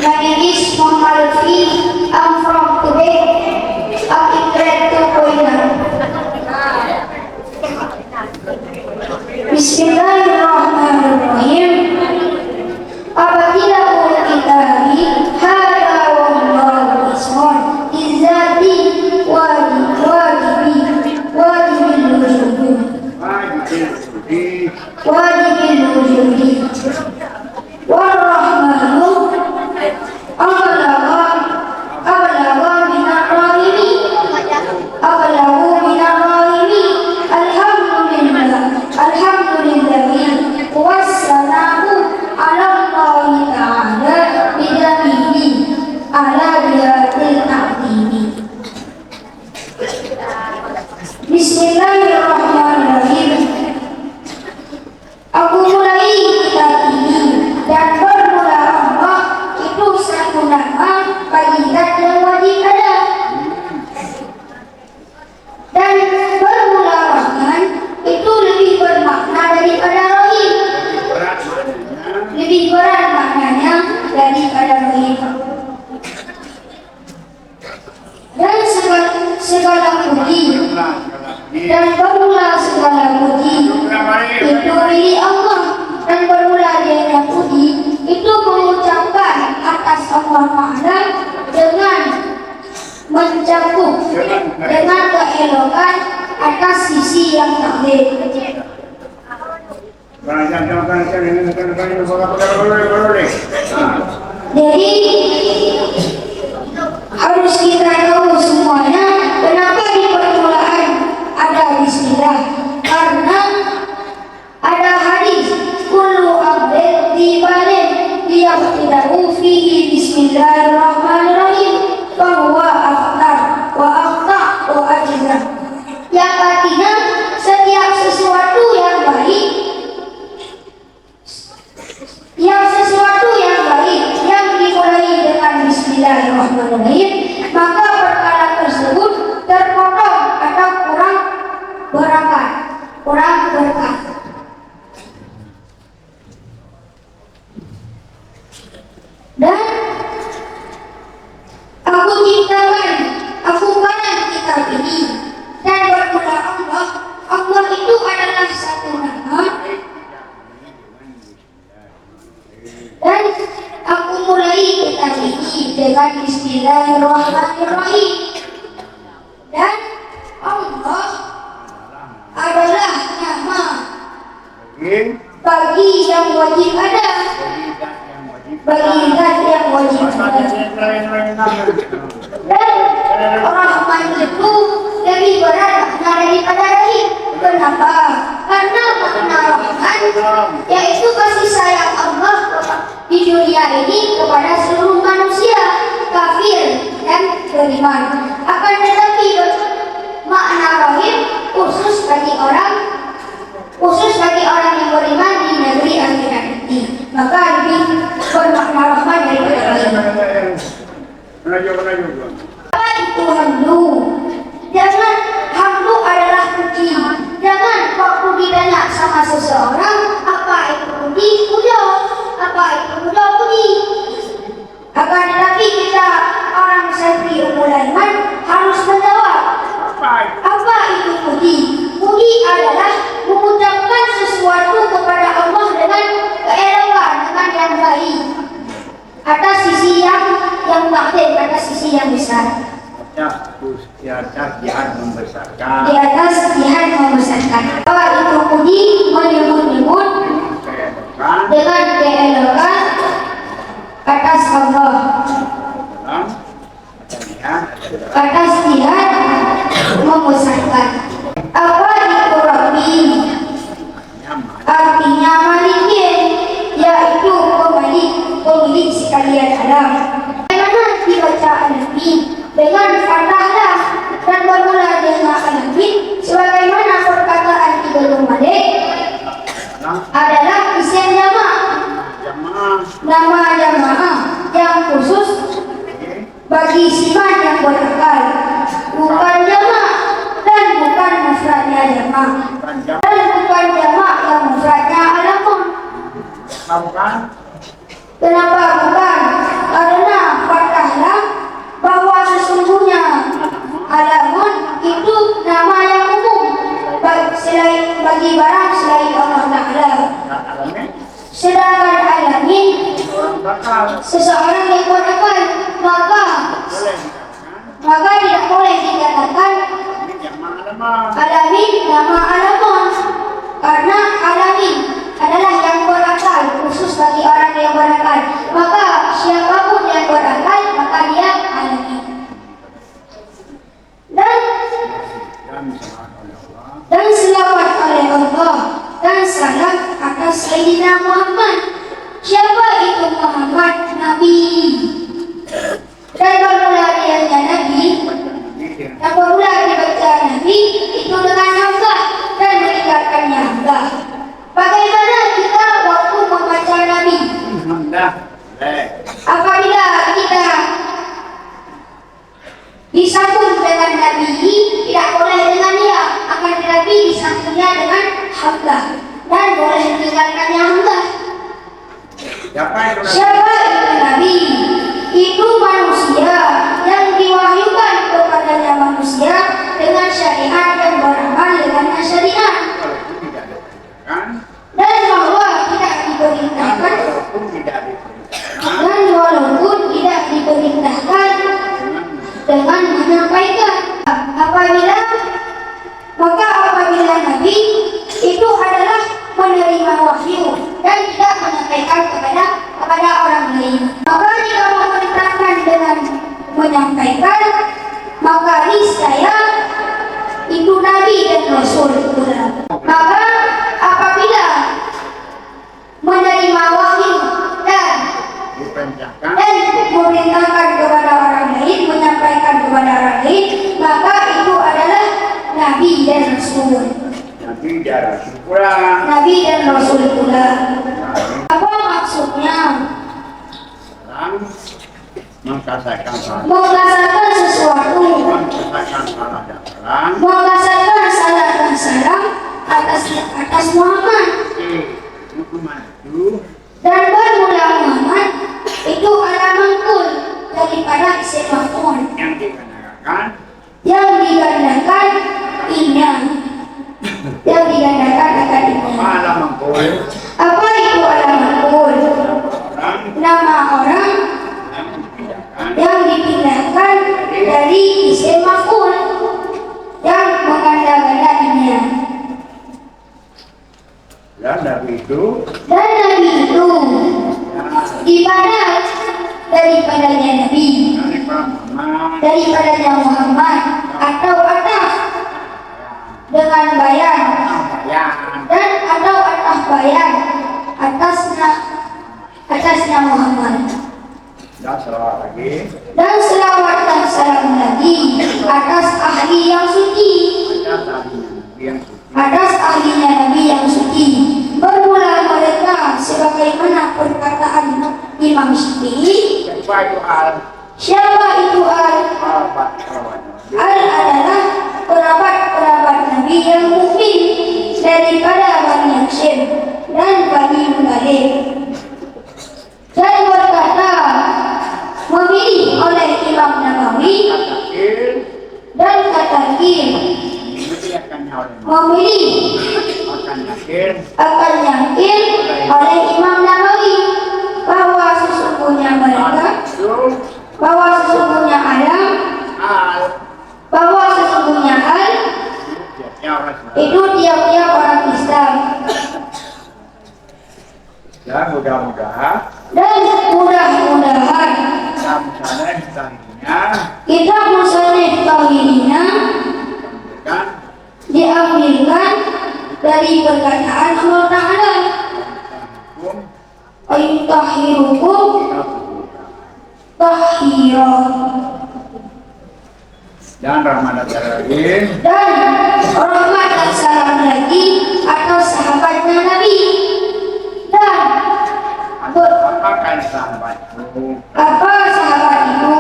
My name is Muhammad Lutfi. I'm from Tibet. I'm in grade 2.0. Bismillahirrahmanirrahim. Apabila kitabi hada wallahu ismun izzati wajibil wujudi warrahmanu ablaga minar rahimi alhamdulillahi wassalamu ala Allahi ta'ala bidamihi ala bihatil ta'dini. Bismillahirrahmanirrahim. Aku mulai kitab ini dan bermula Allah itu satu nama bagi zat yang wajib ada, dan bermula Rahman itu lebih bermakna daripada Rahim, lebih berat maknanya daripada Rahim. Dan segala puji dan bermula segala puji itu milik Allah, dan bermula dia puji itu mengucapkan atas Allah Ta'ala dengan mencakup dengan keelokan atas sisi yang takdir. Jadi harus kita tahu semuanya kenapa di permulaan ada bismillah, karena ada hadis kullu abdin dibalik liyabtidahu fihi bismillahirrahmanirrahim fahuwa aftar wa aftar wa ajizah, yang artinya setiap sesuatu yang baik yang dimulai dengan bismillahirrahmanirrahim, maka perkara tersebut terpotong atau kurang berkah. Dan aku pandang kitab ini dan bermula Allah itu adalah satu nama, dan aku mulai kitab ini dengan bismillahirrahmanirrahim. Dan Allah adalah nama bagi yang wajib ada, bagi zat yang wajib ada. Dan Rahman itu lebih berat makna daripada Rahim. Kenapa? Karena makna Rahman yaitu kasih sayang Allah di dunia ini kepada seluruh manusia, kafir dan beriman. Akan tetapi makna Rahim khusus bagi orang yang beriman di negeri akhirat nanti. Maka lebih bermakna Rahman daripada Rahim. Apa itu hamdu? Jangan, hamdu adalah puji. Jangan waktu ditanya sama seseorang apa itu puji, apa itu puji. Akan tetapi kita orang santri umul iman harus menjawab apa itu puji. Puji adalah mengucapkan sesuatu kepada Allah dengan keelokan, dengan yang baik, atas sisi yang takdir, atas sisi yang besar. Di atas jihad membesarkan. Bahwa itu puji menyebut-nyebut dengan keelokan atas Allah, atas jihad membesarkan. Apa itu Rabbi? Artinya Malikin, yaitu pemilik sekalian alam. Bagaimana dibaca Al-Nabi? Dengan fathah dan bermula dengan Al-Nabi, sebagaimana perkataan Ibnu Malik adalah isim jamak, nama jamaah yang khusus bagi sifat yang berakal, bukan jamak dan bukan mufradnya jamak, dan bukan jamak yang mufradnya alamun. Kenapa bukan? Karena Sedangkan alamin seseorang yang berakal, maka tidak boleh dikatakan alamin nama alamun, karena alamin adalah yang berakal, khusus bagi orang yang berakal. Maka siapapun yang berakal, maka dia alamin. Dan selawat oleh Allah dan salam atas Sayyidina Muhammad. Siapa itu Muhammad? Nabi. Dan bermula dianya Nabi, dan bermula dibaca Nabi itu dengan hamzah dan meninggalkannya hamzah. Bagaimana kita waktu membaca Nabi? Apabila kita disambung dengan Nabi, tidak boleh dengan dia, akan tetapi disambungnya dengan hamzah dan boleh meninggalkannya hamzah. Siapa itu Nabi? Itu manusia yang diwahyukan kepadanya manusia dengan syariat yang beramal dengan syariat, dan bahwa tidak diperintahkan, dan walaupun tidak diperintahkan dengan menyampaikan. Apabila Nabi itu adalah menerima wahyu dan tidak menyampaikan kepada orang lain, maka jika memerintahkan dengan menyampaikan, maka niscaya itu Nabi dan Rasul pula. Maka apabila menerima wahyu dan memerintahkan kepada orang lain, menyampaikan kepada orang lain, maka itu adalah Nabi dan Rasul. Nabi dan Rasul pula. Apa maksudnya? Mengkasarkan sesuatu, mengkasarkan salah dan salam atas Muhammad. Dan bermula Muhammad itu alamantul daripada isim maf'ul yang digandakan inya, yang digandakan akan inya. Apa itu alamantul? Nama orang yang dipindahkan dari isim maf'ul yang menganda-ganda inya. Dan Nabi itu ibadat daripadanya Nabi, daripadanya Muhammad, atau ataf dengan bayan, dan atau ataf bayan atasnya Muhammad. Dan selawat dan salam lagi atas ahli yang suci, atas ahlinya Nabi yang suci. Bermula mereka sebagaimana perkataan Imam Syafi'i. Siapa itu Al? Al adalah kerabat Nabi yang mukmin daripada Bani Hashim dan Bani Muthalib. Dan berkata memilih oleh Imam Nawawi dan At-Tathir, memilih akan yakin oleh Imam Nawawi bahwa sesungguhnya mereka, bahwa sesungguhnya alam, bahwa sesungguhnya hal itu tiap-tiap orang Islam. Dan mudah-mudahan kitab Musannaf Tauhidina diambilkan dari perkataan Allah Ta'ala, ayutahirukum tahira. Dan rahmat dan salam lagi atau sahabatnya Nabi. Dan apakah sahabat itu? Apa sahabat itu?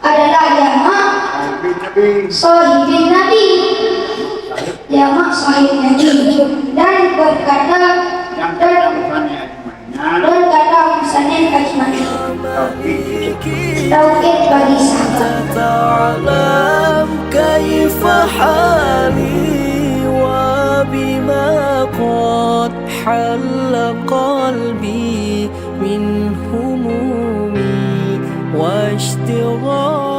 Adalah jamak sahibin Nabi, jamak sahib Nabi. Dan berkata dan kata Musannaf ajmain, tauhid bagi sahabat. تعلم كيف حالي وبما قد حل قلبي من همومي واشتغالي